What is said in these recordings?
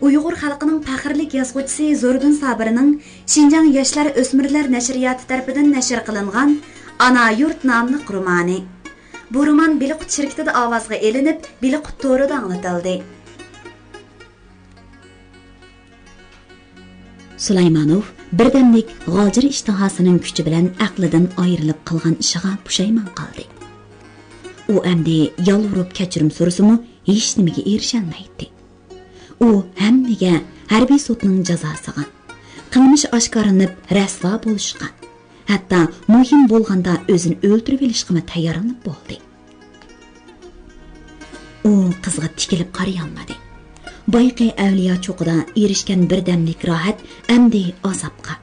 Uyg'ur xalqining faxrlik yozuvchisi Zo'riddin Sabirning Şinjan Yoshlar O'smirlar nashriyoti tarafidan nashr qilingan Ana yurt nomli romani. Bu roman Biliqut shirkatida ovozga elinib, Biliqut to'rida anglatildi. Sulaymanov birdamlik g'ojir ishtihosining kuchi bilan aqlidan ayrilib qolgan ishiga pushaymon qoldi. U endi yolvorib kechirim so'rasimi, hech nimaga erisholmaydi. U hammaga harbiy sudning jazosiga, qilmish oshkoranib rasvo bo'lishga, hatto muhim bo'lganda o'zini o'ldirib olishga tayyorlanib bo'ldi. U qizga tikilib qaray olmadi. Bayqi avliyo cho'qida erishgan birdamlik rohat endi azobga,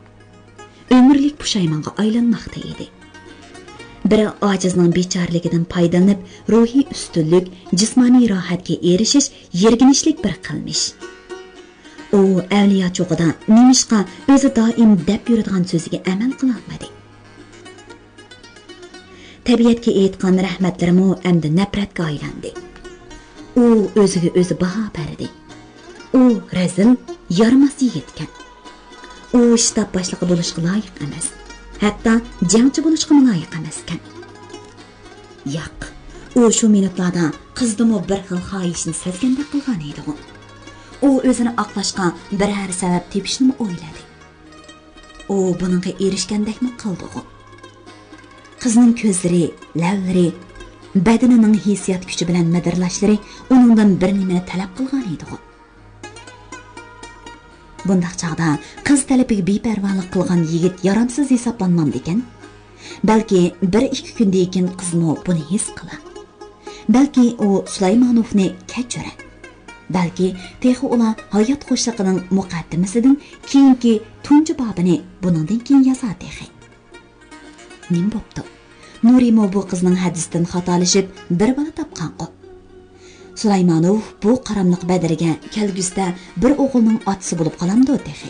umrlik pushaymonga aylanmoqda edi. Biri ojizning bechorligidan foydalanib, ruhiy ustunlik, jismoniy rohatga erishish yerginishlik bir qilmish. U avliyo cho'qida nimishqa o'zi doim deb yuradigan so'ziga amal qila olmadi. Tabiatga aytgan rahmatlarimo endi nafratga aylandi. U o'ziga o'zi baho berdi. U razil, yarmas yigitkan. U shtab boshlig'i bo'lishga loyiq emas. Hatto jangchi bo'lishga loyiq emaskan. Yo'q, u shu minutlarda qizdimi bir xil xohishni sezgandek qilgan edi. U o'zini oqlashga biror sabab tepishni o'yladi. U buningga erishgandekmi qildi. Qizning ko'zlari, lavlari, badanining hissiyot kuchi bilan madirlashlari uningdan bir nimani talab qilgan edi. Bundaq chaqda qiz talabiga beparvolik qilgan yigit yaramsiz hisoblanmamdi ekan. Balki 1-2 kundan keyin qizmo buni his qilar. Balki u Sulaymanovni kechira. Balki texi ular hayot xo'shligining muqaddimasidan keyingi tunji babini buningdan keyin yozar texi. Nim bo'pti? Nurimo bu qizning hadisdan xatolashib bir bola topgan-ku. Sulaymanov bu qaramliq badriga kelgusida bir o'g'ilning otasi bo'lib qolamdi texi.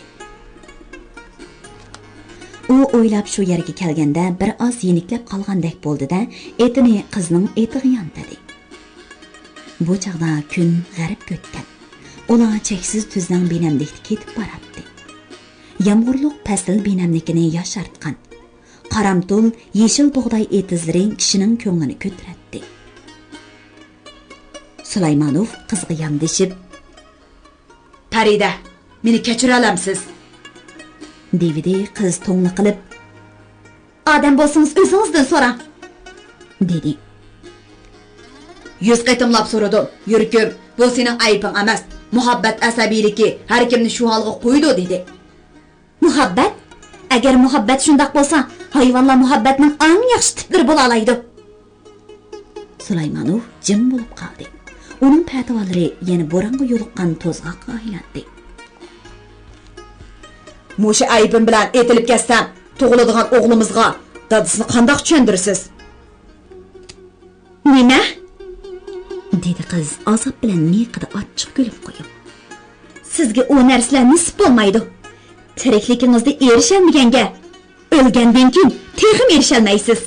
U o'ylab shu yerga kelganda bir oz yeniklab qolgandek bo'ldi-da, etini qizning etiga yontadi. Bu chaqda kun g'arib o'tgan. Ular cheksiz tuzning benamlikda ketib borardi. Yomg'irliq fasl benamlikini yoshartgan. Qaramtul yeshil bug'doy etizlari kishining ko'nglini ko'tardi. Sulaymanov qizga yondashib, "Farida, meni kechira olamsiz?" dedi. Qiz to'ngli qilib, "Odam bo'lsangiz o'zingizdan so'rang," dedi. "100 qatimlab so'radim. Yurkim, bu sening aybing emas. Muhabbat asabiyligi har kimni shu holga qo'ydi," dedi. "Muhabbat? Agar muhabbat shundoq bo'lsa, hayvonlar muhabbatning eng yaxshi tiplari bo'la oladi." Sulaymanov jim bo'lib qoldi. Uning patvalari yana bo'ronga yo'liqqan to'zg'oqqa aylandi. "Musha aybim bilan etilib ketsam, tug'iladigan o'g'limizga dadasini qandoq tushundirsiz?" "Nima?" dedi qiz azob bilan miqida ochiq kulib qo'yib. "Sizga u narsalar nisb bo'lmaydi. Tirikligingizda erishalmaganga, o'lgandan keyin texim erishalmaysiz."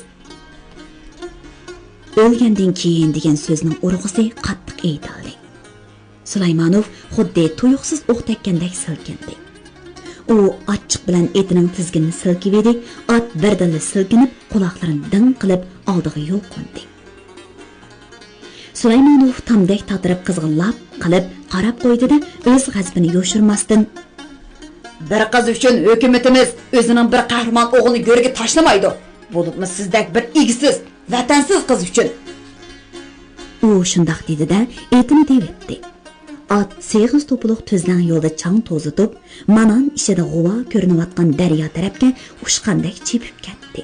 O'lgandan keyin degan so'zning urg'isi qattiq aytildi. Sulaymanov xuddi tuyuqsiz o'q tekkandek silkindi. U ochiq bilan etining tizginini silkib edi, ot birdilla silkinib, quloqlarini ding qilib oldiga yo'l qo'ndi. Sulaymanov tamdek tatirib qizg'illab qilib qarab qo'ydi-da, o'z g'azabini yo'shirmasdan, "Bir qiz uchun hukumatimiz o'zining bir qahramon o'g'lini go'rga tashlamaydi. Bo'libmi sizdek bir egisiz, vatansiz qiz uchun." U shundoq dedi-da, etini devetdi. At seg'iz to'puluq tuzlan yo'lda chang to'zitib, manon ishida g'uvo ko'rinayotgan daryo tarafga ushqandek chepib ketdi.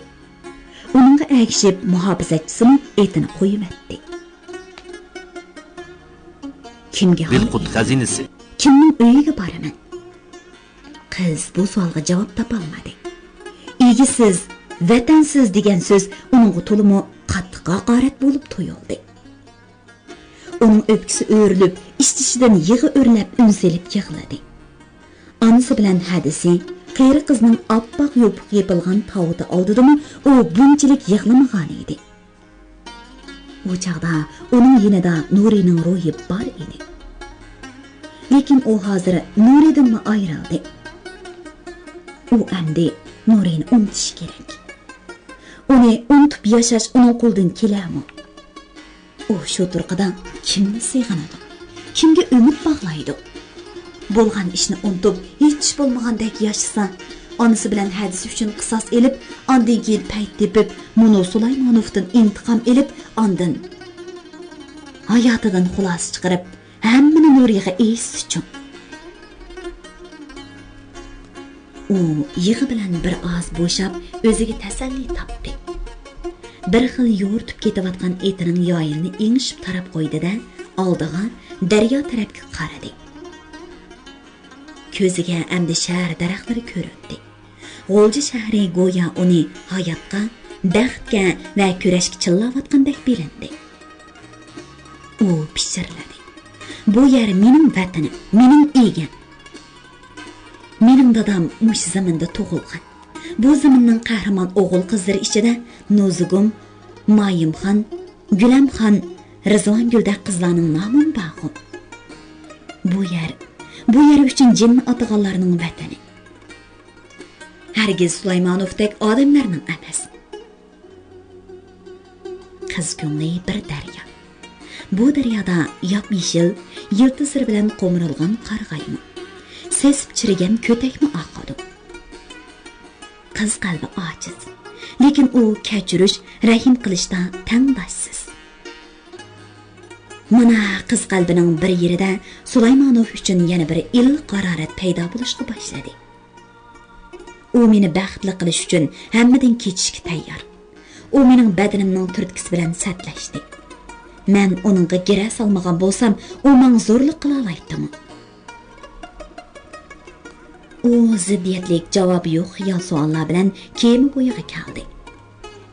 Uningga agishib muhofizatchisining etini qo'yib etdi. "Kimga? Biliqut xazinasi. Kimning uyiga boraman?" Qiz bu savolga javob topolmadi. "Egisiz, vatansiz" degan so'z uningga to'limi qattiq haqorat bo'lib tuyuldi. Uning o'pkisi o'rilib, ish-tishidan yig'i o'rlab unsilib yig'ladi. Onasi bilan hadisi, qiyri qizning oppoq yopiq yepilgan tavuti oldidimi, u bunchalik yig'lamagan edi. U chaqda uning yonida Nurining ruhi bor edi. lekin u hozir Nuridanmi ayrildi. U endi Nurini unutish kerak. Uni unutib yashash uning qo'lidan kelarmi? U shu turqadan kimni seg'inadi? Kimga umid bog'laydi? Bo'lgan ishni unutib, hech bo'lmagandek yashasa, onasi bilan hadisi uchun qisos elib, ondan keyin payt tepib, Muno Sulaymonovdan intiqom elib, ondan hayotidan xulos chiqarib, hammani Nuriga esish uchun. U yig'i bilan bir oz bo'shab, o'ziga tasalli topdi. Bir xil yo'rtib ketayotgan etining yoyilni engishib tarab qo'ydi-da, oldiga daryo tarafga qaradi. Ko'ziga endi shahar daraxtlari ko'rindi. G'o'lji shahri go'yo uni hayotga, baxtga va kurashga chillayotgandek bilindi. U pichirladi. Bu yer mening vatanim, mening egam. Mening dadam mush zaminda tug'ilgan. Bu zaminning qahramon o'g'il qizlari ichida Nozigum, Mayimxon, Gulamxon, Rizvongulda qizlarning nomi bor. Bu yer uchun jinni atag'anlarning vatani. Hargiz Sulaymonovdek odamlarning emas. Qiz ko'ngli bir daryo. Bu daryoda yop-yeshil, yiltizlar bilan qo'mirilgan qarg'aymi, sesib chirigan ko'takmi oqadi. Qiz qalbi ojiz, lekin u kechirish, rahim qilishda tangdoshsiz. Mana qiz qalbining bir yerida Sulaymonov uchun yana bir iliq qarorat paydo bo'lishga boshladi. U meni baxtli qilish uchun hammadan kechishga tayyor. U mening badanimning turtkisi bilan satlashdi. Men uningga gira solmagan bo'lsam, u menga zo'rlik qila oladimi? U ziddiyatlik javobi yo'q xiyol savollar bilan kema bo'yiga keldi.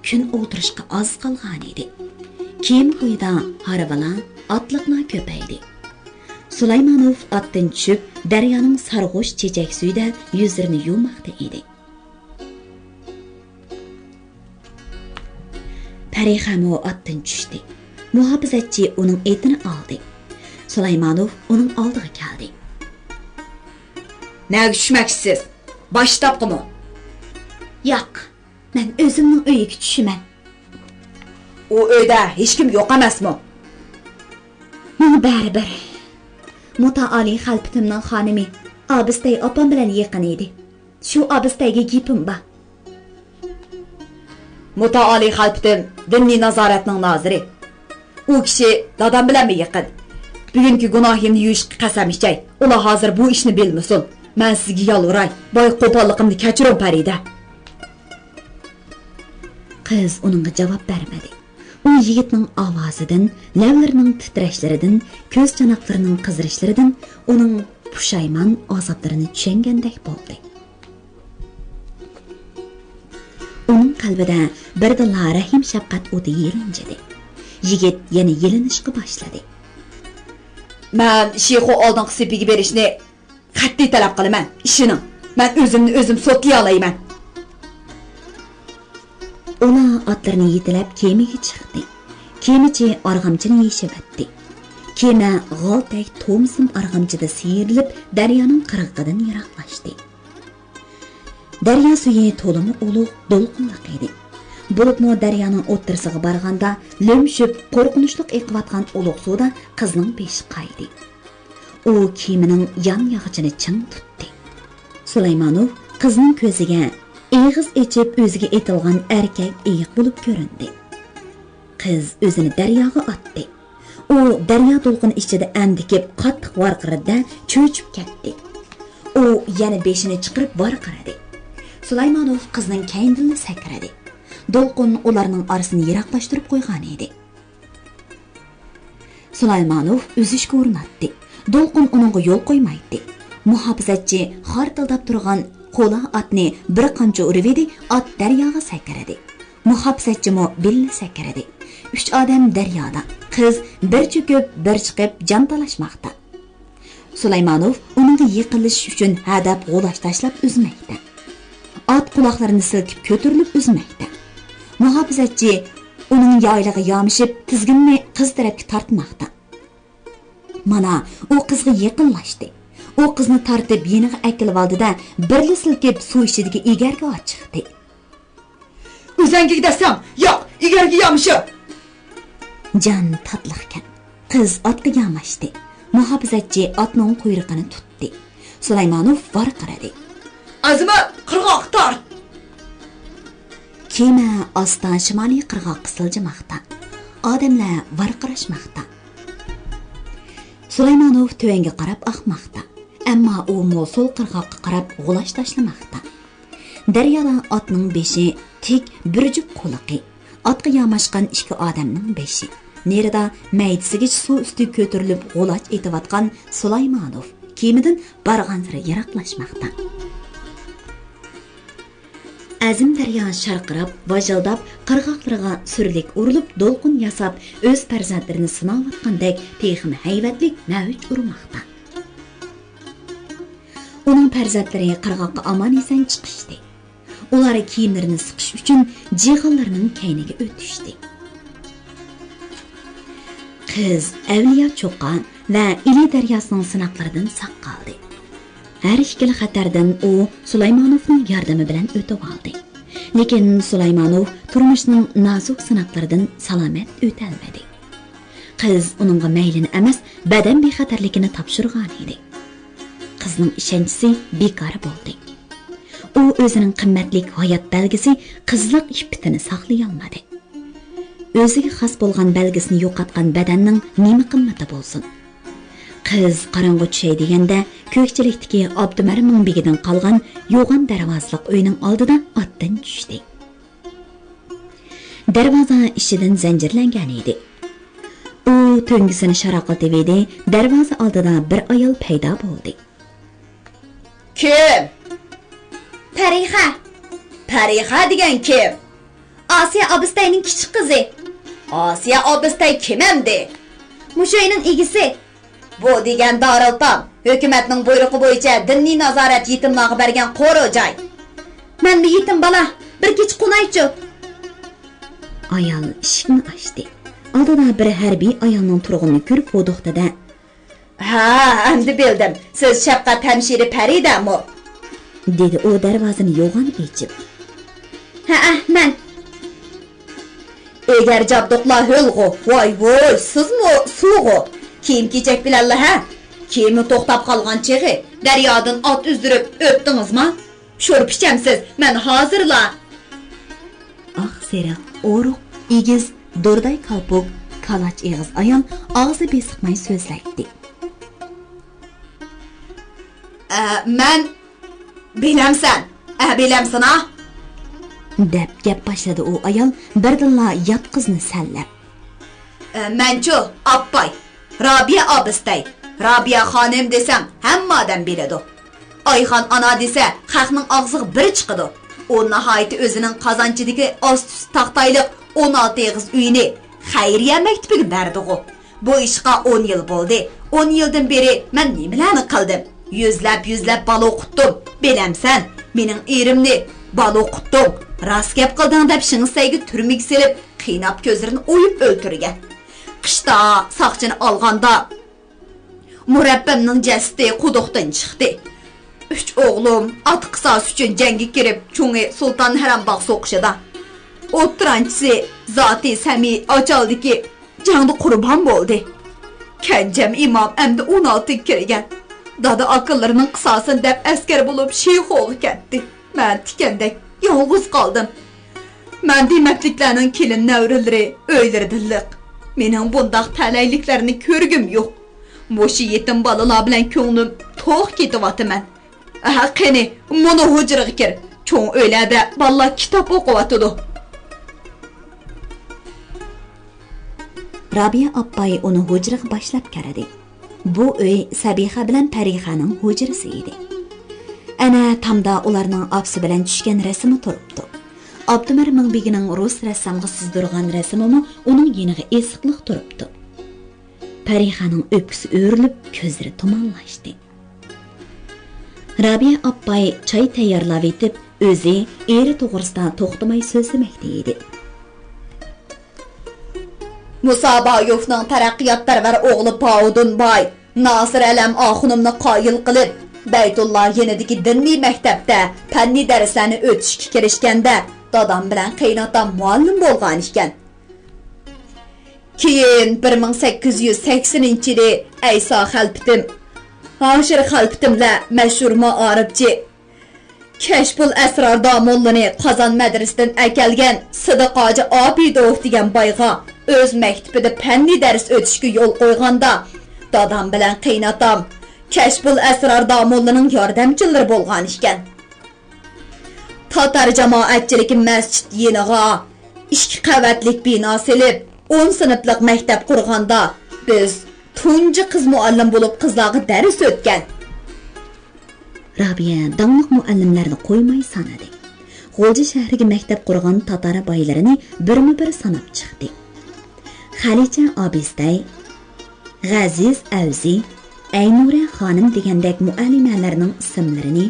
Kun o'tirishga oz qolgan edi. Kema bo'yida harabalar, otliqlar ko'paydi. Sulaymonov otdan tushib, daryoning sarg'ush chechak suyida yuzlarini yuvmoqda edi. Parixam otdan tushdi. Muhofizatchi uning etini oldi. Sulaymonov uning oldiga keldi. Nega tushmoqchisiz? Bosh topqimi? Yo'q, men o'zimning uyiga tushiman. U uyda hech kim yo'q emasmi? Meni baribir. Mutaoli xalpitimning xonimi Obistay opam bilan yaqin edi. Shu Obistayga gapim bor. Mutaoli xalpitim diniy nazoratning noziri. U kishi dadam bilanmi yaqin? Bugungi gunohimni yuvishga qasam ichay. Ular hozir bu ishni bilmasin. Men sizga yolg'iray, boy qo'polligimni kechiring Farida. Qiz uningga javob bermadi. U yigitning ovozidan, lavlarining titrashlaridan, ko'z chanoqlarining qizirishlaridan uning pushaymon azoblarini tushungandek bo'ldi. Uning qalbida birdala rahim shafqat o'ti yelinjidi. Yigit yana yelinishga boshladi. Men Sheyxu oldingi sepiga berishni qat'iy talab qilaman. Ishini men o'zim sotlay olayman. Ular otlarini yetilab kemaga chiqdi. Kemachi arg'amchini yeshibatdi. Kema g'oltak to'msim arg'amchida siyrilib, daryoning qirg'idan yiroqlashdi. Daryo suyi to'limi ulug' to'lqinliq edi. Bo'libmi daryoning o'ttirisiga borganda, lo'mshib qo'rqinchli eqiyotgan ulug' suvda qizning beshi qaydi. U kiyimining yon-yog'ichini ching tutdi. Sulaymonov qizning ko'ziga eg'iz echib o'ziga etilgan erkak eyiq bo'lib ko'rindi. Qiz o'zini daryoga otdi. U daryo to'lqini ichida andikib qattiq varqirida cho'chib ketdi. U yana beshini chiqarib varqiradi. Sulaymonov qizning kayindini sakradi. To'lqin ularning orasini yiroqlashtirib qo'ygan edi. Sulaymonov o'zishga urinatdi. To'lqin uningga yo'l qo'ymaydi. Muhofizatchi xortildab turgan qo'la otni bir qancha urib edi, ot daryoga sakradi. Muhofizatchimi billa sakradi. 3 odam daryoda, qiz bir cho'kib, bir chiqib jon talashmoqda. Sulaymonov uningga yiqilish uchun hadab g'ulash tashlab uzmoqda. Ot quloqlarini silkib ko'tarilib uzmoqda. Muhofizatchi uning yoylig'i yomishib, tizginni qiz tarafga tortmoqda. Mana o qizga yaqinlashdi. O qizni tartib yeniga akilib oldida birli silkib suv ichidagi egarga chiqdi. O'zangiga desam, yo'q, egarga yamışı. Jan tatliqkan. Qiz otga yamashdi. Muhofizatchi otning quyruqini tutdi. Sulaymonov varqiradi. Azima qirg'oq tort. Kema ostan shimoliy qirg'oqqa siljimoqda. Odamlar varqirashmoqda. Sulaymonov tuvanga qarab oqmoqda. Ammo u Mosul qirg'oqqa qarab g'ulash tashlamoqda. Daryoda otning beshi tik bir jup qo'liqi. Otga yamashgan ikki odamning beshi. Nerida maydisiga suv usti ko'tarilib g'ulash etayotgan Sulaymonov kemidan barg'ansira yiroqlashmoqda. Azim daryo sharqirab, vajildab, qirg'oqlarga surlik urilib, do'lqin yasab, o'z farzandlarini sinayotgandek texim hayvatlik mavj urmoqda. Uning farzandlari qirg'oqqa omon eson chiqishdi. Ular kiyimlarini siqish uchun jig'inlarining kayniga o'tishdi. Qiz Avliyo cho'qqan va Ili daryosining sinoqlaridan saq qoldi. Har ikkala xatardan u Sulaymonovning yordami bilan o'tib oldi. Lekin Sulaymonov turmushning nozik sinoqlaridan salomat o'tolmadi. Qiz uningga maylini emas, badan bexatarligini topshirgan edi. Qizning ishonchisi bekor bo'ldi. U o'zining qimmatli hayot belgisi qizlik ippitini saqlay olmadi. O'ziga xos bo'lgan belgisini yo'qotgan badanning nima qimmati bo'lsin? Qiz qorong'i tushay deganda ko'kchilikdagi Abdumar Mingbegidan qolgan yo'g'on darvozaliq uyning oldida otdan tushdi. Darvoza ishidan zanjirlangan edi. U to'ngisini sharaqlatib edi, darvoza oldida bir ayol paydo bo'ldi. Kim? Parixa. Parixa degan kim? Asiya Obistayning kichik qizi. Asiya Obistay kim endi? Mushayning egisi. Bu degan Darultom, hukumatning buyrug'i bo'yicha diniy nazorat yetimlarga bergan qo'ri joy. Men bir yetim bola, bir kech qunaychi. Ayol eshikni ochdi. Oldida bir harbiy ayolning turg'ini ko'rib o'diqdi-da. Ha, endi bildim. Siz Shafqat hamshira Paridami? Dedi u darvozani yo'g'on ochib. Ha, men. Egar jabduqlar hölg'u, voy, sizmi suvg'u? Kiyim-kechak bilanlar ha? Kiyimi to'xtab qolgan chig'i, daryodan ot uzdirib o'tdingizmi? Sho'rpichamsiz, men hozirla. Oq seriq, o'ruq, egiz, do'rday qalpoq, kalach eg'iz ayol og'zi besiqmay so'zlaydi. Men bilamsan, bilamsan ha? Deb gap boshladi u ayol birdilla yot qizni sallab. Menchu Appay, Robiya Obistay, Robiya xonim desam hamma odam biladi. Oyxon ana desa xalqning og'ziga bir chiqadi. U nihoyat o'zining qozonchidagi ost-ust taqtayliq 16 eg'iz uyini xayriya maktabiga berdi-ku. Bu ishqa 10 yil bo'ldi. 10 yildan beri men nimalarni qildim? Yuzlab bola o'qitdim. Bilamsan, mening erimni bola o'qitdim. Rast gap qilding deb Shingsayga turmaga selib, qiynab ko'zlarini o'yib o'ltirgan. Qishda soqchini olganda murabbimning jasadi quduqdan chiqdi. 3 o'g'lim ot qisos uchun jangga kirib, cho'ngi Sulton Harambog' so'qishida. O'ttiranchisi zoti Sami ochaldiki, jangda qurbon bo'ldi. Kanjam imom endi 16 kirgan. Dada aqllarining qisosin deb askar bo'lib Sheyxo'ga ketdi. Men tikandek yolg'iz qoldim. Men demakliklarning kelin navrilari o'ylardilik. Mening bundaq talayliklarni ko'rgim yo'q. Mo'shi yetim bolalar bilan ko'nglim to'q ketyapman. Qani, mana hujraga kir. Cho'ng o'ylada bolalar kitob o'qiyotdi. Robiya Appay uni hujraga boshlab kirdi. Bu uy Sabiha bilan Parixaning hujrasi edi. Ana tamda ularning opsi bilan tushgan rasmi turibdi. Abdumar Mingbegining rus rassamga sizdirgan rasmimi uning yeniga esiqliq turibdi. Parixaning o'pkisi o'rilib, ko'zlari tumanlashdi. Robiya Appay choy tayyorlab etib, o'zi eri to'g'risida to'xtamay so'zlamoqda edi. Musa Bayovning taraqqiyotparvar o'g'li Paudunbay Nasir Alam Axunimni qoyil qilib, Baytulloh yenidagi diniy maktabda fanniy darslarni o'tishga kirishganda dadam bilan qaynotam muallim bo'lgan ekan. Keyin 1880-yili Ayso Xalpitim, Hoshir Xalpitimlar mashhur ma'arifchi Kashful Asror damollini Qozon madrasasidan akelgan Sidiqoji Obidov degan boyga o'z maktabida fanniy dars o'tishga yo'l qo'yganda dadam bilan qaynotam Kashful Asror damollining yordamchilari bo'lgan ekan. Tatar jamoatchiligi masjid yeniga 2 qavatlik bino silib 10 sinflik maktab qurganda biz tunji qiz muallim bo'lib qizlarga dars o'tgan. Rabiya damliq muallimlarni qo'ymay sanadi. G'o'ja shahriga maktab qurgan tatar boylarini birma-bir sanab chiqdi. Xalicha Obistay, G'aziz Avzi, Aynura xonim degandek muallimalarning ismlarini,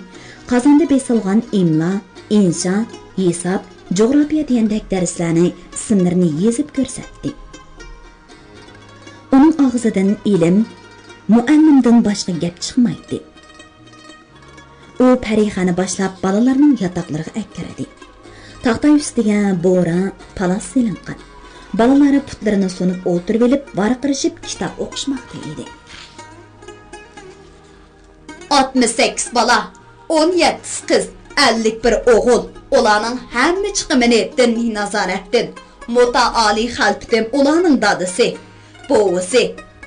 Qozonda besilgan imlo, insho, hisob, jug'rofiya degandek darslarni ismlarini yezib ko'rsatdi. Uning og'zidan ilm, muallimdan boshqa gap chiqmaydi. U Parixani boshlab bolalarning yotoqlariga akkiradi. Taxta ustiga bo'ra, palas silingan. Balalar putlarini sunib o'tirib olib, varqirishib kitob o'qishmoqda edi. 68 bola, 17 qiz, 51 o'g'il. Ularning hamma chiqimini diniy nazoratdan mutaali Xalpitim ularning dadasi, bovisi,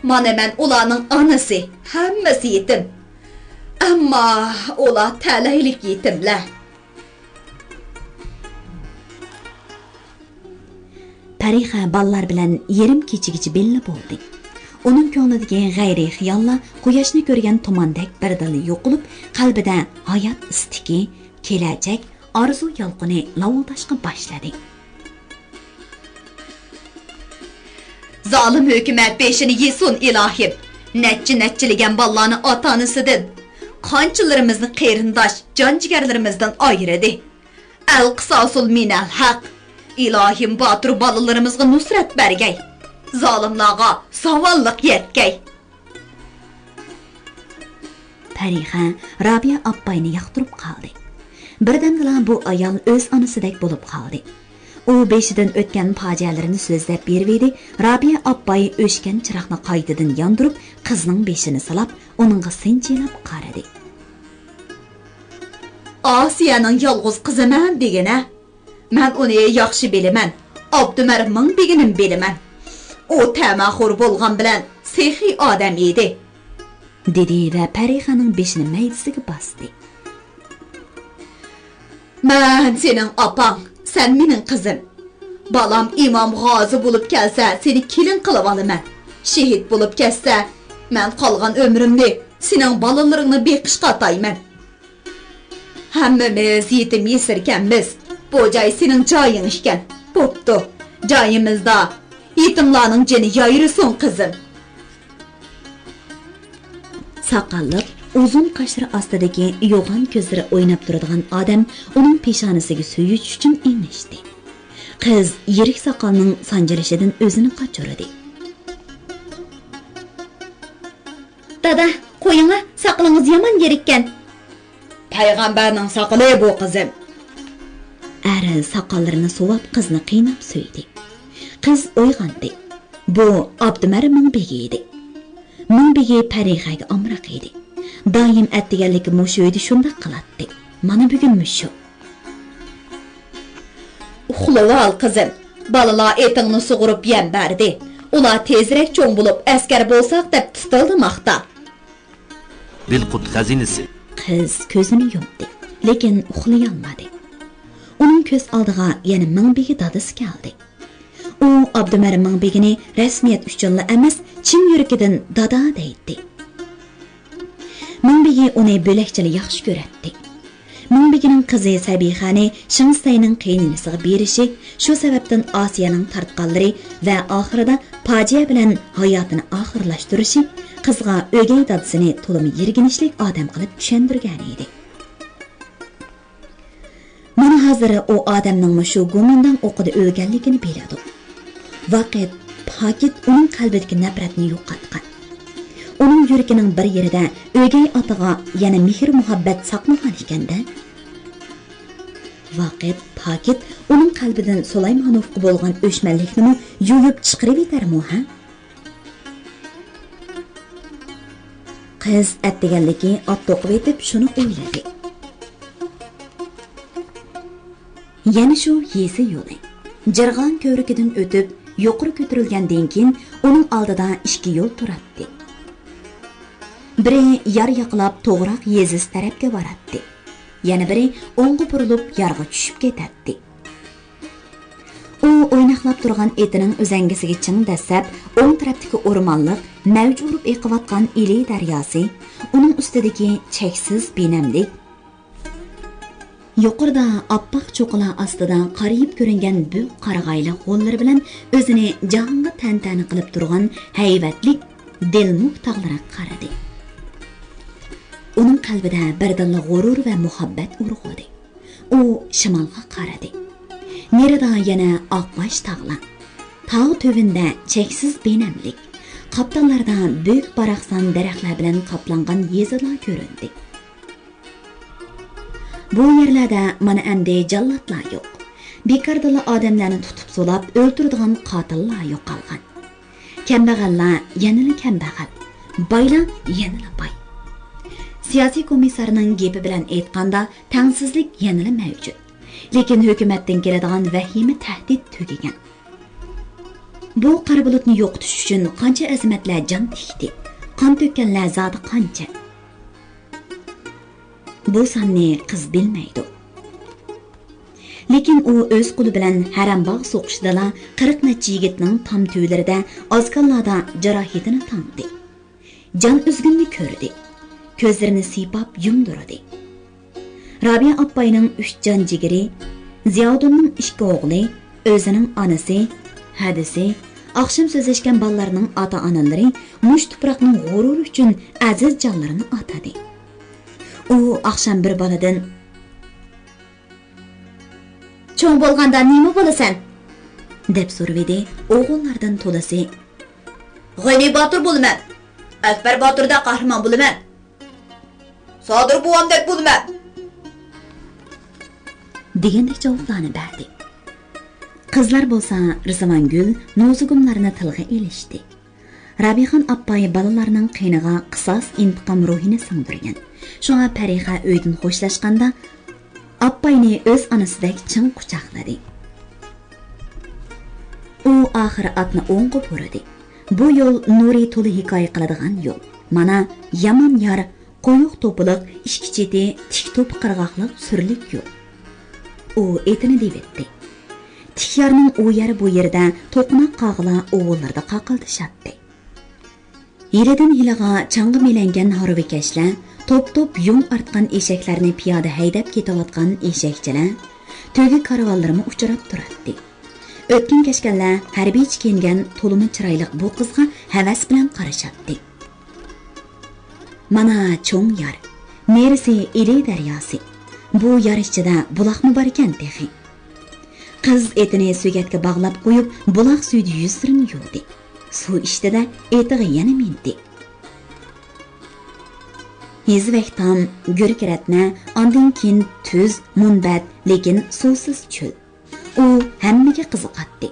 mana men ularning onasi, hammasi yetim. Ammo ular talaylik yetimlar. Parixa ballar bilan yerim kechigicha bella bo'ldi. Uning ko'nglidagi g'ayriy xiyollar quyoshni ko'rgan tumandek birdali yo'qolib, qalbida hayot istiki, kelajak, orzu yolqini lavultashga boshladi. Zalim hukumat beshini yesun ilohim. Netçiligen ballarni ota-onasidan, qanchalarimizni qeyrindosh, jon-jigarlarimizdan ayirdi. Al-qisosul minal haq. İlohim botir balalarimizga nusrat bergay. Zolimlarga savolliq yetkay. Parixa Rabiya appayni yoqtirib qoldi. Birdamla bu ayol o'z onasidek bo'lib qoldi. U beshidan o'tgan fojialarini so'zlab berdi. Rabiya appay o'shgan chiroqni qaytadan yondirib, qizning beshini silab, uningga sinchilab qaradi. Asiyaning yolg'iz qiziman degana. Men uni yaxshi bilaman. Abdumar ming beginim bilaman. U tamaxur bo'lgan bilan sehiy odam edi, dedi va Parixaning beshini maydisiga bosdi. Men sening opang, sen mening qizim. Balam imom g'ozi bo'lib kelsa, seni kelin qilib olaman. Shahid bo'lib ketsa, men qolgan umrimni sening bolalaringni beqishga atayman. Hammamiz yetim yesirkanmiz. Bu joy sening joying ekan. Bo'pti. Joyimizda yetimlarning jini yoyirsin qizim. Saqalli, uzun qashri ostidagi yo'g'on ko'zlari o'ynab turadigan odam uning peshonasiga suyish uchun enishdi. Qiz yirik soqolning sanjilishidan o'zini qochirdi. Dada, qo'yinglar, soqolingiz yomon yerikkan. Payg'ambarning soqoli bu qizim. Ari soqollarini suvab qizni qiynab so'ydi. Qiz uyg'ondi. Bu Abdumar Mingbegi edi. Mingbegi Parixaga omroq edi. Doim atdiganligi mushoydi shunday qiladi. Mana bugun mushu. Uxlab qizim. Balalar etingni sug'urib yem berdi. Ular tezroq cho'ng bo'lib askar bo'lsak deb tutilmoqda. Bilqut xazinasi. Qiz ko'zini yumdi, lekin uxlay olmadi. Uning ko'z oldiga yana Mingbegi dadasi keldi. U Abdumar Mingbegini rasmiyat uchun emas, chin yuragidan dada deydi. Mingbegi uni bo'lakchili yaxshi ko'radi. Mingbegining qizi Sabihani Shinsayning qiynalisiga berishi, shu sababdan Osiyaning tartqanlari va oxirida fojia bilan hayotini oxirlashtirishi qizga o'gay dadasini to'limi yirginishlik odam qilib tushundirgan edi. Mana hozir u odamning shu gumondan o'qida o'lganligini biladi. Vaqt Pakit uning qalbidagi nafratni yo'qotgan. Uning yuragining bir yerida o'gay otaga yana mehr muhabbat saqlagan ekanda. Vaqt Pakit uning qalbidan Sulaymonovga bo'lgan o'chmanlikni yo'yib chiqarib yetarmi, ha? Qiz atdiganligi ot to'qib etib shuni o'yladi. Yana shu yezi yo'li. Jirg'on ko'rikidan o'tib, yuqori ko'tarilgandan keyin uning oldida ikki yo'l turardi. Biri yar yaqlab to'g'roq yezis tarafga borardi. Yana biri o'ngga burilib yarga tushib ketadi. U o'ynaqlab turgan etining o'zangisiga ching dasab, o'ng tarafdagi o'rmonliq, mavj urib eqiyotgan Ili daryosi, uning ustidagi cheksiz benamlik, yuqorida oppoq cho'qila ostida qarayib ko'ringan bu qarag'ayli qo'llari bilan o'zini jahonga tantana qilib turgan haybatlik Delmuk tog'lariga qaradi. Uning qalbida birdilla g'urur va muhabbat urg'udi. U shimolga qaradi. Nerida yana oqbash tog'lar. Tog' tövində cheksiz benamlik, qaptallarda büyük baraqsan daraxtlar bilan qoplangan yezilar ko'rindi. Bu yerlarda mana endi jallatlar yo'q. Bekardilla odamlarni tutib so'lab o'ltiradigan qotillar yo'qolgan. Kambag'allar yanada kambag'al, boylar yanada boy. Siyosiy komissarning gapi bilan aytganda tengsizlik yanada mavjud. Lekin hukumatdan keladigan vahima tahdid tugagan. Bu qora bulutni yo'qotish uchun qancha azamatlar jon tikdi, qon to'kkanlar zodi qancha. Bu sonni qiz bilmaydi. Lekin u o'z qo'li bilan harambog' so'qishdalar 40 necha yigitning tam tüylərində azqanlarda jarohatini tangdi. Jon uzgunni ko'rdi. Ko'zlarini siypab yumdirdi. Rabia Appayning 3 jon jigiri, Ziyodunning 2 o'g'li, o'zining onasi, hadisi, oqshom so'zlashgan bolalarning ota-onalari mush tuproqning g'ururi uchun aziz jonlarini atadi. U oqshom bir boladan "Cho'ng bo'lganda nima bo'lasan?" deb so'radi. O'g'illardan to'lasi "G'ani botir bo'laman. Akbar botirda qahramon bo'laman. Sodir buvamdek bo'laman." degandek javoblarni berdi. Qizlar bo'lsa Rizvangul nozugumlarni tilga elishdi. Rabixon Appay balalarning qiyniga qisos intiqom ruhini singdirgan. Shunga Parixa uydan xo'shlashganda Appayni o'z onasidek chin quchoqladi. U oxiri atni o'ngga burdi. Bu yo'l Nuri to'li hikoya qiladigan yo'l. Mana yomon yar, qo'yuq to'piliq, ishki cheti, tik to'p qirg'oqliq surlik yo'l. U etini devetdi. Tikyarning u yeri bu yerda to'qinoq qog'ila o'g'illarda qaqildishatdi. Yeridan hilaga chang'i melangan harvikashlar, top-top yung artgan eshaklarni piyoda haydab ketayotgan eshakchilar, to'gi karavonlarni uchrab turardi. O'tgan kashkanlar harbiy kiyingan to'limi chiroyli bu qizga havas bilan qarashatdi. Mana cho'ng yar, nerisi Ili daryosi. Bu yar ichida buloqmi bor ekan texi. Qiz etini sugatga bog'lab qo'yib, buloq suyida yuzini yuvdi. Suv ishtida etiga yana mindi. Hezvektam gurkiratna, ondan keyin tuz, munbat, lekin suvsiz cho'l. U hammaga qiziqatdi.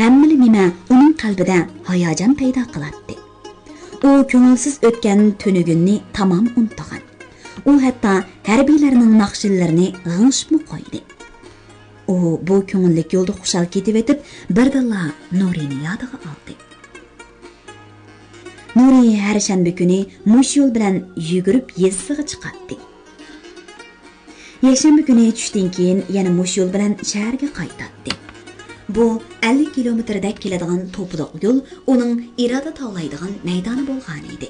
Hammali nima uning qalbida hayajon paydo qiladi. U ko'ngilsiz o'tgan tunugunni tamom unutgan. U hatto harbiylarning naqshillarini g'ingshib qo'ydi. U bu ko'ngillik yo'lda xushal ketib etib, birdalla Nurini yodiga oldi. Nuri har shanba kuni mush yo'l bilan yugurib yezsiga chiqardi. Yakshanba kuni tushdan keyin yana mush yo'l bilan shaharga qaytadi. Bu 50 kilometrdek keladigan to'pidoq yo'l uning iroda tog'laydigan maydoni bo'lgan edi.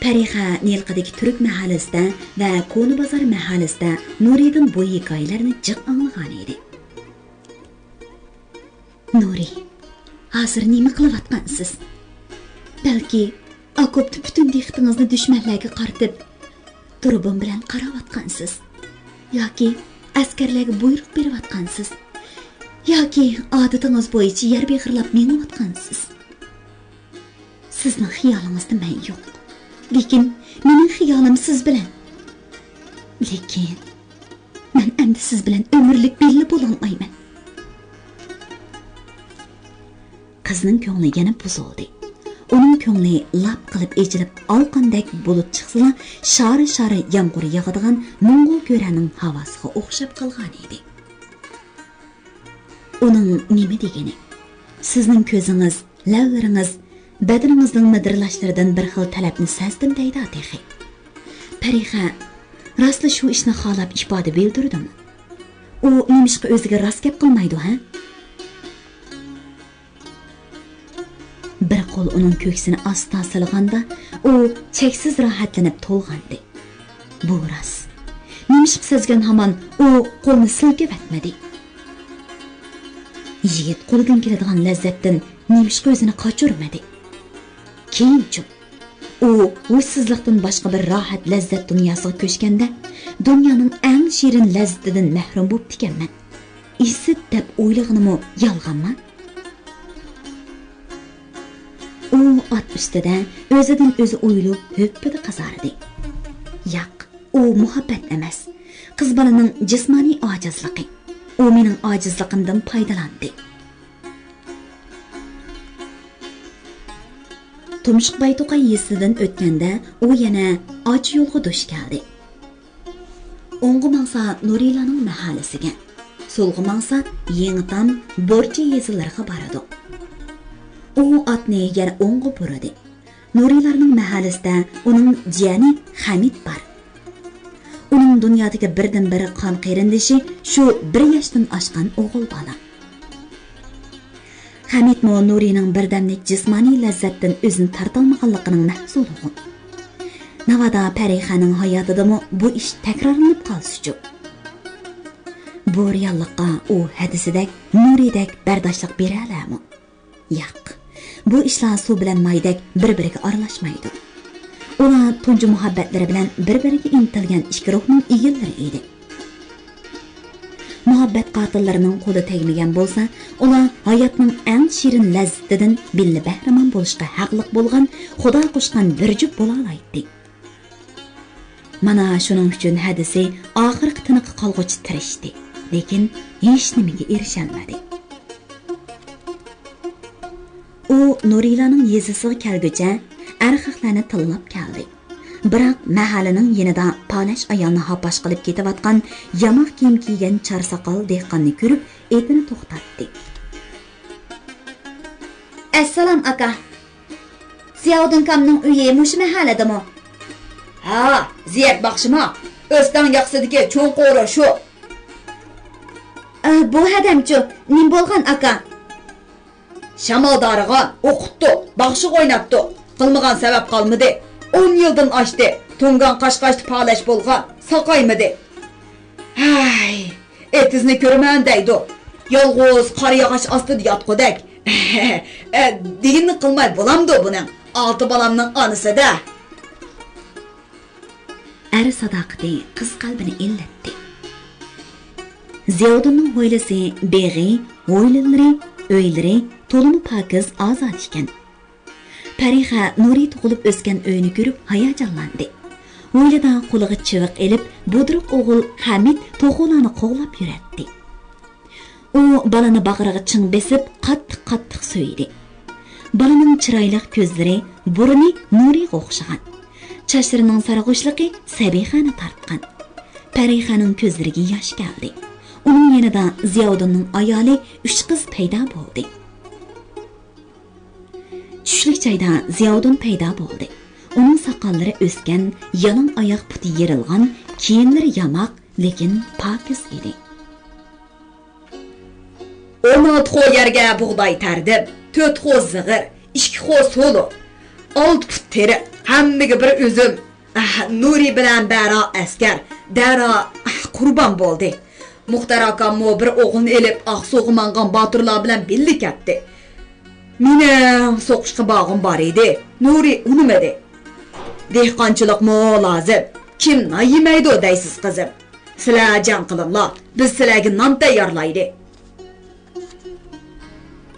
Parixa Nilqidagi Turk mahallasida va Qo'ni bozor mahallasida Nuridan bu hikoyalarni jiq anglagan edi. Nuri, hozir nima qilyapsiz? Balki okopda butun dehqoningizni dushmanlarga qaratib, turbun bilan qarayotgansiz yoki askarlarga buyruq beryotgansiz yoki odatingiz bo'yicha yer beg'irlab mengayotgansiz. Sizning xiyolingizda men yo'q. Lekin mening xiyolim siz bilan. Lekin men endi siz bilan umrlik birga bo'la olmayman. Qizning ko'ngli yana buzildi. Uning ko'ngli lap qilib echilib olqandek bulut chiqsa, shari yomg'ir yog'adigan Mo'ng'ul ko'raning havosiga o'xshab qolgan edi. Uning nima degani? Sizning ko'zingiz, lavlaringiz, badaningizning midirlashlaridan bir xil talabni sezdim deydi texi. Parixa rostla shu ishni xolab ifoda bildirdimi? U nimishqa o'ziga rost gap qilmaydi, ha? Bir qo'l uning ko'ksini asta silg'anda, u cheksiz rohatlanib to'lg'andi. Bu rost. Nimishqa sezgan hamon u qo'lni silkib etmadi. Yigit qo'lidan keladigan lazzatdan nimishqa o'zini qochirmadi. Keyinchi u o'zsizlikdan boshqa bir rohat lazzat dunyosiga ko'chganda, dunyoning eng shirin lazzatidan mahrum bo'lib ekanman. Isit deb o'ylaganimmi yolg'onmi? U at ustida o'zidan o'zi o'ylab höppidi qazardi. Yo'q, u muhabbat emas. Qiz bolaning jismoniy ojizligi. U mening ojizligimdan foydalandi. Tumshuq Bayto'qa yesidan o'tganda u yana och yo'lga duch keldi. O'ng'i mangsa Nurilaning mahallasiga, so'lg'i mangsa Yangitam, Borchi yezilariga boradi. U otni yana o'ng'i buradi. Nurilarning mahallasida uning jiyani Hamid bor. Uning dunyodagi birdan biri qon qarindishi shu 1 yoshdan oshgan o'g'il bola. Hamid Nurining birdamlik jismoniy lazzatdan o'zini tortolmaganligining mahsuli. Navada Parixaning hayotida bu ish takrorlanib qolsa-chi. Bu reallikqa u hadisidek, Nuridek bardoshlik bera olami? Yo'q. Bu ishlar suv bilan maydek bir-biriga aralashmaydi. Ular tunji muhabbatlari bilan bir-biriga intilgan ikki ruhning egillari edi. Muhabbat qotillarining qo'li tegmagan bo'lsa, ular hayotning eng shirin lazzatidan billi bahramon bo'lishga haqliq bo'lgan, Xudo qo'shgan bir juft bo'la oladi. Mana shuning uchun hadisi oxirgi tiniqi qolg'uchi tirishdi, lekin hech nimaga erisha olmadi. U Nurilaning yezisiga kelguncha arxaqlarni tillab keldi. Biroq mahallaning yanida palash ayolni hapash qilib ketayotgan yamoq kiyim kiygan charsaqol dehqonni ko'rib, etini to'xtatdi. Assalom aka. Ziyoddin kamning uyi mush mahalladami? Ha, Ziyad baxshima. O'stan yaqsidagi cho'nqo'ri shu. Bu hadamchi, nim bo'lgan aka? Shamol darig'on o'qitdi, baxshi o'ynatdi. Qilmagan sabab qolmadi. 10 yildan oshdi. Tungan qashqashdi palash bo'lgan, saqaymadi. Hay, etizni ko'rman deydi. Yolg'iz qor yog'och ostida yotqudak. Deginni qilmay bo'lamdi buning. 6 bolamning onasida. Er sadaqati qiz qalbini illatdi. Ziyoddinning oilasi beg'i, oilalari, uylari to'limi pokiz ozod ekan. Parixa Nuri tug'ilib o'sgan uyni ko'rib hayajonlandi. Oilada qo'liga chiviq elib, budruq o'g'il Hamid to'g'olani qo'g'lab yuratdi. U balani bag'riga ching besib, qattiq so'ydi. Balaning chiroyli ko'zlari, burni Nuriga o'xshagan. Chachlarining sarg'ushligi Sabihani tortgan. Parixaning ko'zlariga yosh keldi. Uning yanida Ziyoddinning ayoli 3 qiz paydo bo'ldi. Tushlik joyda Ziyoddin paydo bo'ldi. Uning soqollari o'sgan, yalin oyoq puti yerilgan, kiyimlari yamoq, lekin pokiz edi. 16 xo yerga bug'doy tardim, 4 xo zig'ir, 2 xo solu, 6 put teri, hammaga bir o'zim. Nuri bilan Baro askar, Dara qurbon bo'ldi. Muxtar akam bir o'g'ilni elib, Oqso'g'i mangan botirlar bilan birga ketdi. Mening so'qishga bog'im bor edi. Nuri unimadi. Dehqonchilikmi lozim. Kim non yemaydi deysiz qizim. Sizlar jon qilinglar. Biz sizlarga non tayyorlaydi.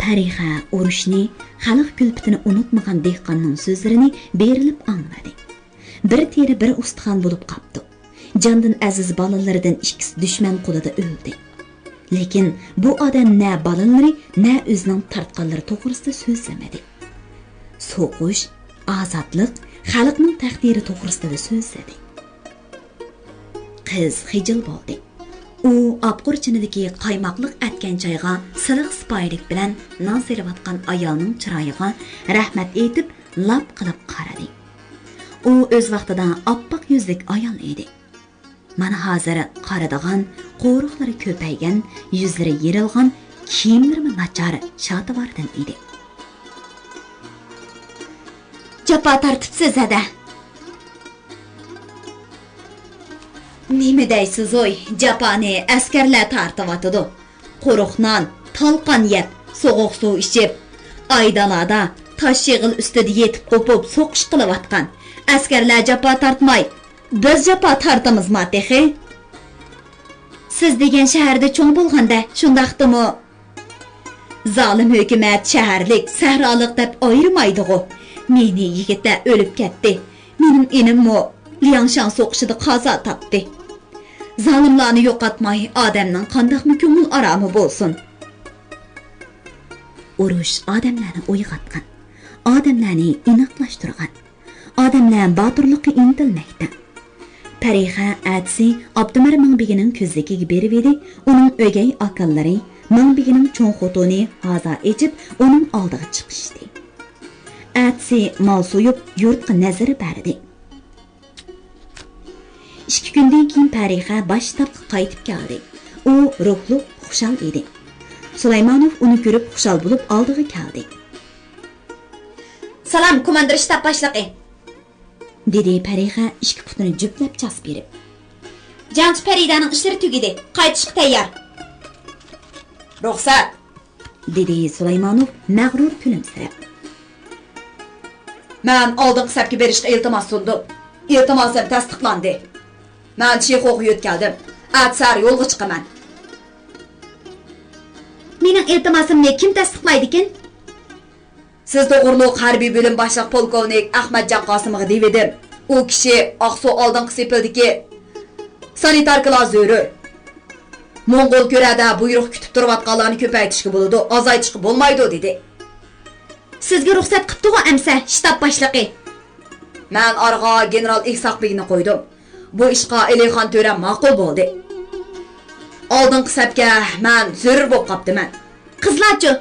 Parixa urushni, xalq kulpitini unutmagan dehqonning so'zlarini berilib angladi. Bir teri bir ustixon bo'lib qapti. Candan aziz balalaridan ikkisi dushman qo'lida o'ldi. Lekin bu odam na balalari, na o'zining tartqanlari to'g'risida so'zlamadi. So'qish, ozodlik, xalqning taqdiri to'g'risida so'zladi. Qiz xijil bo'ldi. U apqurchinidagi qaymoqliq atgan choyga siliq sipoyilik bilan non selayotgan ayolning chiroyiga rahmat aytib lap qilib qaradi. U o'z vaqtida oppoq yuzlik ayol edi. Mana hozir qaradigan, qo'riqlari ko'paygan, yuzlari yerilgan, kiyimlari nachar shotivardan edi. Japa tartibsiz ada. Nima deysiz oy, japani askarlar tartivatidi. Quruqnan, talqon yeb, so'g'uq suv ichib, aydalada tosh yig'il ustida yetib qo'pib so'qish qilayotgan. Askarlar japa tartmay, biz japa tartamizmi texi? Siz degan shaharda cho'ng bo'lganda shundaqdimi? Zolim hukumat shaharlik, sahroliq deb ayirmaydi-ku. Meni yigitlar o'lib ketdi. Mening enimmi Liangshan so'qishida qazo topdi. Zolimlarni yo'qotmay, odamning qandoqmi ko'ngil aromi bo'lsin. Urush odamlarni uyg'otgan, odamlarni inoqlashtirgan, odamlar botirlikka intilmoqda. Parixa atsi Abdumar Mingbegining ko'zligiga berib edi, uning o'gay akallari Mingbegining cho'ng xotoni haza echib, uning oldiga chiqishdi. Atsi mol so'yib, yurtga nazar berdi. 2 kundan keyin Parixa boshtabga qaytib keldi. U ruhli, xushal edi. Sulaymonov uni ko'rib xushal bo'lib oldiga keldi. Salom, komandir shtab boshlig'i. Dedi Parixa ikki putini juplab chas berib. Janch Paridaning ishlari tugidi. Qaytishga tayyor. Ruxsat, dedi Sulaymonov mag'rur kulimsirab. Men oldin hisobga berishga iltimos sundim. Iltimosim tasdiqlandi. Men Chexovga yo'tkaldim. Atsar yo'lga chiqaman. Mening iltimosimni kim tasdiqlaydi ekan? Siz to'g'riliq harbiy bo'lim boshliq polkovnik Ahmadjon Qosimovga devidim. U kishi Oqsuv oldingi sepildiki sanitar klazuri. Mong'ol ko'rada buyruq kutib turayotganlarni ko'paytirishga bo'ladi, azaytishga bo'lmaydi dedi. Sizga ruxsat qilibdi-ku amsa, shtab boshlig'i. Men orqa general Iqsoqbekni qo'ydim. Bu ishqa Elixon To'ram ma'qul bo'ldi. Oldingi hisobga men zo'r bo'lib qoptiman. Qizlarchi?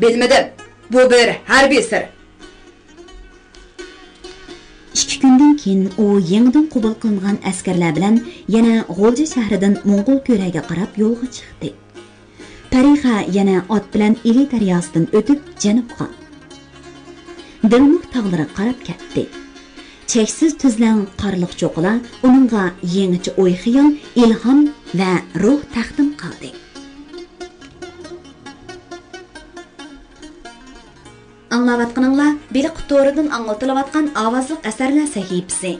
Bilmadim. Bu bir harbiy sir. 2 kundan keyin u yangidan qabul qilingan askarlar bilan yana G'o'lja shahridan Mong'ol ko'raga qarab yo'lga chiqdi. Parixa yana ot bilan Ili daryosidan o'tib janubga. Dilmuq tog'lariga qarab ketdi. Cheksiz tuzlan qarliq cho'qlar uningga yangicha o'y-xiyol, ilhom va ruh taqdim qildi. Anglayotganinglar Biliq to'ridan anglatilayotgan ovozli asarlar sahifasi.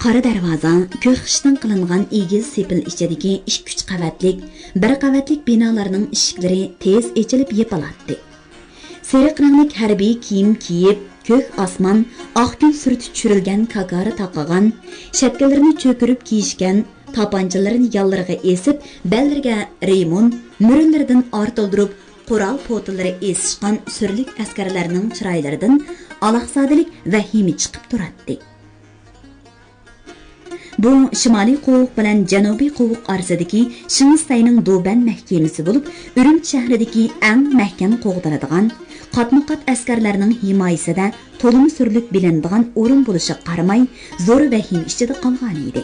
Qora darvoza ko'xishdan qilingan egiz sepil ichidagi 2-3 qavatlik, 1 qavatlik binolarning eshiklari tez ochilib yepalatdi. Seriq ranglik harbiy kiyim kiyib, ko'k osmon, oq kun surti tushirilgan kakari taqagan, shapkalarini cho'kirib kiyishgan, tapanchalarini yallariga esib, bellariga rimon, murillaridan ortildirib, qurol po'tillari esishgan surlik askarlarning chiroylaridan alaqsodalik vahimi chiqib turadi. Bu Shimoliy qo'vuq bilan Janubiy qo'vuq orasidagi Shingistayning Do'ban mahkamasi bo'lib, Urumchi shahridagi eng mahkam qo'g'daladigan, qatma-qat askarlarning himoyasida to'limi surlik bilinadigan o'rin bo'lishi qaramay, zo'r vahim ichida qolgan edi.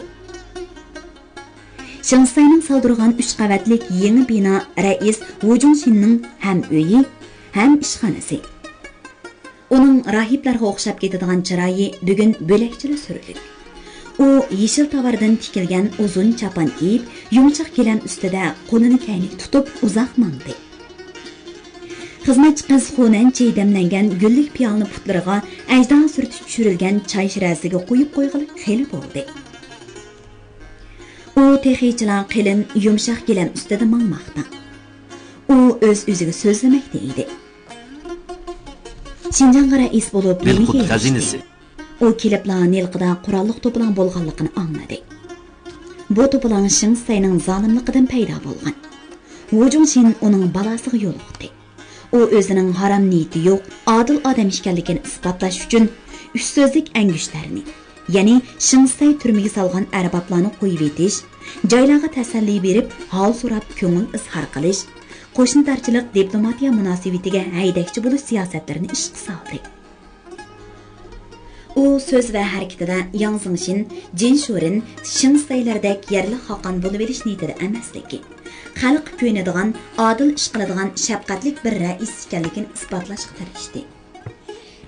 Shingistayning soldirgan 3 qavatlik yangi bino rais Vujunshinning ham uyi, ham ishxonasi. Uning rahiblarga o'xshab ketadigan chiroyi bugun bo'lakchili surlik. U yeşil tavardan tikilgan uzun chapan kiyib, yumshoq gilam ustida qo'lini kaynik tutib uzoq mangdi. Xizmatchi qiz xonancha damlangan gullik piyolni putlariga ajdon surti tushirilgan choy shirasiga qo'yib qo'yg'ili xeli bo'ldi. U texichilan qilin yumshoq gilam ustida mangmoqda. U o'z-o'ziga so'zlamoqda edi. Şinjanğa rais bo'lib Belqut xazinasi. U kelibla Nilqida qurolliq to'plan bo'lganligini angladi. Bu to'plan Shinsayning zolimligidan paydo bo'lgan. Hujumshin uning balosiga yo'liqdi. U o'zining harom niyati yo'q, odil odam ekanligini isbotlash uchun üç so'zlik angushlarini, ya'ni Shinsay turmaga solgan arboblarni qo'yib etish, joylarga tasalli berib, hol so'rab ko'ngil izhor qilish, qo'shnidarchilik diplomatiya munosabatiga haydakchi bo'lish siyosatlarini ishga soldi. U söz ve hareketida Yang Zingshin, Jin Shurin, Shinsaylardek yerli xoqon bo'lib olish niyatida emasligi, xalq ko'ynadigan, adil ish qiladigan shafqatlik bir rais ekanligini isbotlashga tirishdi.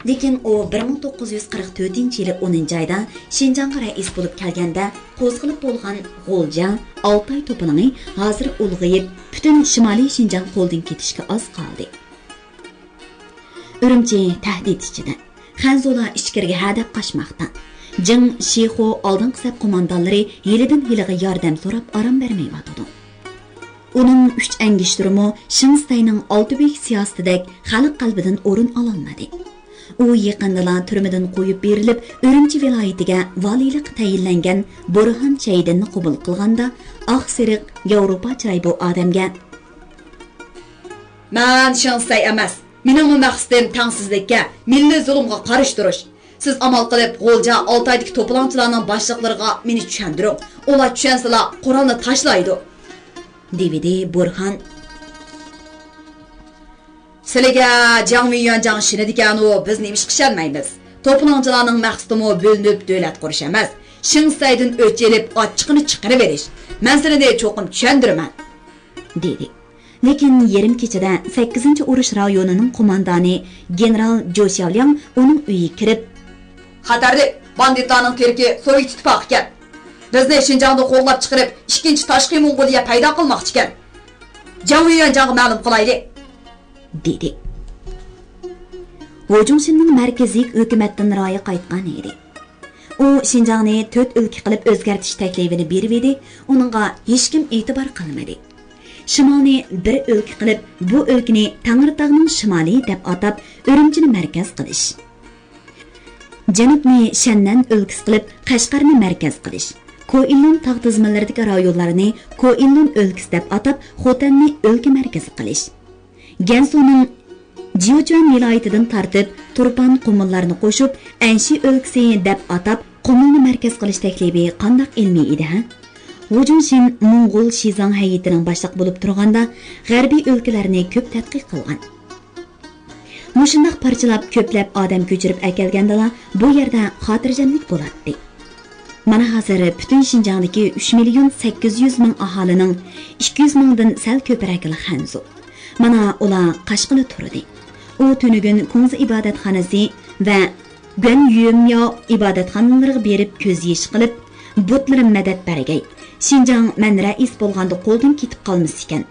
Lekin o 1944-yili 10-oyda Şinjanğa rais bo'lib kelganda qo'zg'alib bo'lgan G'oljang, Altay to'poloni hozir ulg'ayib, butun Shimoliy Şinjan qo'ldan ketishga oz qoldi. Urumchi tahdid ichida, Xanzola ichkariga hadab qochmoqda. Jing Shixo oldingi saf qo'mondonlari yilidan yiliga yordam so'rab aram bermayotdi. Uning uch angishtirimi Shinsayning oltibek siyosatidek xalq qalbidan o'rin ololmadi. U yaqinda turmadan qo'yib berilib, Urumchi viloyatiga valiylik tayinlangan Burhan Shaydinni qabul qilganda, oqsiriq Yevropa chiray bu odamga "Men Shinsay emas. Mening maqsadim tangsizlikka, milliy zulmga qarshi turish. Siz amal qilib G'olja Altaydagi to'planchilarning boshliqlariga meni tushuntiring. Ular tushunsalar Qur'onni tashlaydi." dedi Burhan. Sizlarga Jang Yuanjang shini degan u biz nima ish qilmaymiz. To'planchilarning maqsadi bo'linib davlat qurish emas, Shinsaydan o'ch elib ochiqini chiqarib berish. Men sizlarga cho'qim tushundiraman, dedi. Lekin yarim kechada 8-urush rayonining qo'mondoni general Jo Xiaoliang uning uyiga kirib, "Xatarli banditlarning terki Sovet ittifoqi ekan. Bizni Şinjan'da qo'llab chiqarib, ikkinchi tashqi Mongoliya paydo qilmoqchi ekan. Jang Yuanjangga ma'lum qilaylik", dedi. Hujumshinning markaziy hukumatdan ra'yi qaytgan edi. U Şinjanni 4 o'lka qilib o'zgartish taklifini berib edi, uningga hech kim e'tibor qilmadi. Shimolni bir o'lka qilib, bu o'lkani Tangirtog'ning shimoliy deb atab, Urumchini markaz qilish. Janubni Shannan o'lkasi qilib, Qashqarni markaz qilish. Ko'inlon tog' tizimlaridagi rayonlarni Ko'inlon o'lkasi deb atab, Xotanni o'lka markazi qilish. Gansuning Jiuquan viloyatidan tortib, Turpan qumullarni qo'shib, Anshi o'lkasi deb atab, qumulni markaz qilish taklifi qandoq ilmiy edi, ha? Hujumshin Mongol Shizang hayitining boshliq bo'lib turganda, g'arbiy o'lkalarni ko'p tadqiq qilgan. Mushundaq parchalab ko'plab odam ko'chirib akelganda bu yerda xotirjamlik bo'ladi. Mana hozir butun Şinjangdagi 3.800.000 aholining 200.000dan sal ko'pragili Xanzu. Mana ular Qashqida turdi. U tunugun Kunzi ibodatxonasi va Guanyuanyo ibodatxonalariga berib ko'z yesh qilib, butlarim madad bergay. Şinjang men rais bo'lganda qo'ldan ketib qolmas ekan.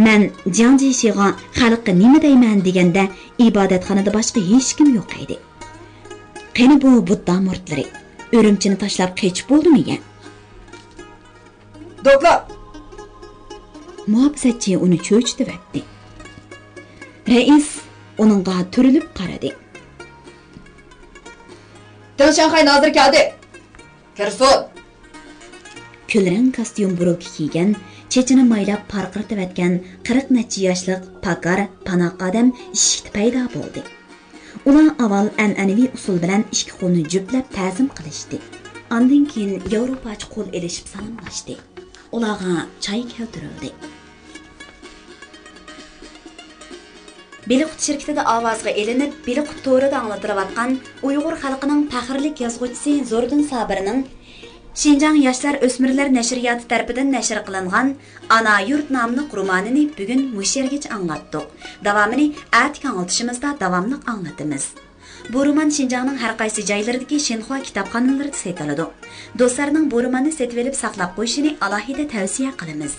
Men Jiang Jishiga xalqqa nima deyman deganda ibodatxonada boshqa hech kim yo'q edi. Qani bu Budda murtlari Urumchini tashlab qechib bo'ldimi ya? "Doklar, Muhabbatchi uni cho'chitibdi. Rais uningga turilib qaradi. Deng Shanxay nozir keldi. Kirsin." Kulrang kostyum buruk kiygan, chechini maylab parqirtayotgan 40 necha yoshlik pakar panoq odam eshikda paydo bo'ldi. Ular avval an'anaviy usul bilan ikki qo'lni juplab ta'zim qilishdi. Ondan keyin Yevropacha qo'l elishib salomlashdi. Ularga choy keltirildi. Beliqut shirkatida ovozga elinib, Beliqut to'rida anglatilayotgan Uyg'ur xalqining faxrlik yozuvchisi Zordin Sabirning Şinjang Yoshlar O'smirlar nashriyoti tarafidan nashr qilingan Ana yurt nomli romanini bugun mush yergacha anglatdik. Davomini atki anglitishimizda davomli anglatamiz. Bu roman Şinjangning har qaysi joylaridagi Shinhua kitobxonalarida sotiladi. Do'stlarning bu romanni setib olib saqlab qo'yishini alohida tavsiya qilamiz.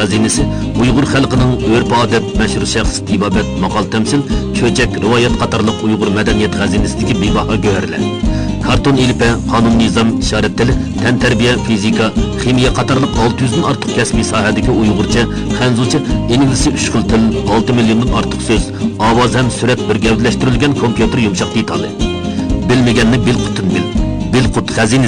xazinesi, Uyg'ur xalqining urf-odat, mashhur shaxs, tibobat, maqol tamsil, cho'chak, rivoyat qatorliq Uyg'ur madaniyat xazinasidagi bebaho go'rlar. Karton ilpa, qonun nizam, ishorat tili, tan tarbiya, fizika, ximiya qatorliq 600 dan ortiq kasbiy sohadagi Uyg'urcha, xanzucha, ingliz 3 xil til, 6 milliondan ortiq so'z, ovoz ham surat bir gavdalashtirilgan kompyuter yumshoq detali. Bilmaganni bilqutun bil. Bilqut xazinasi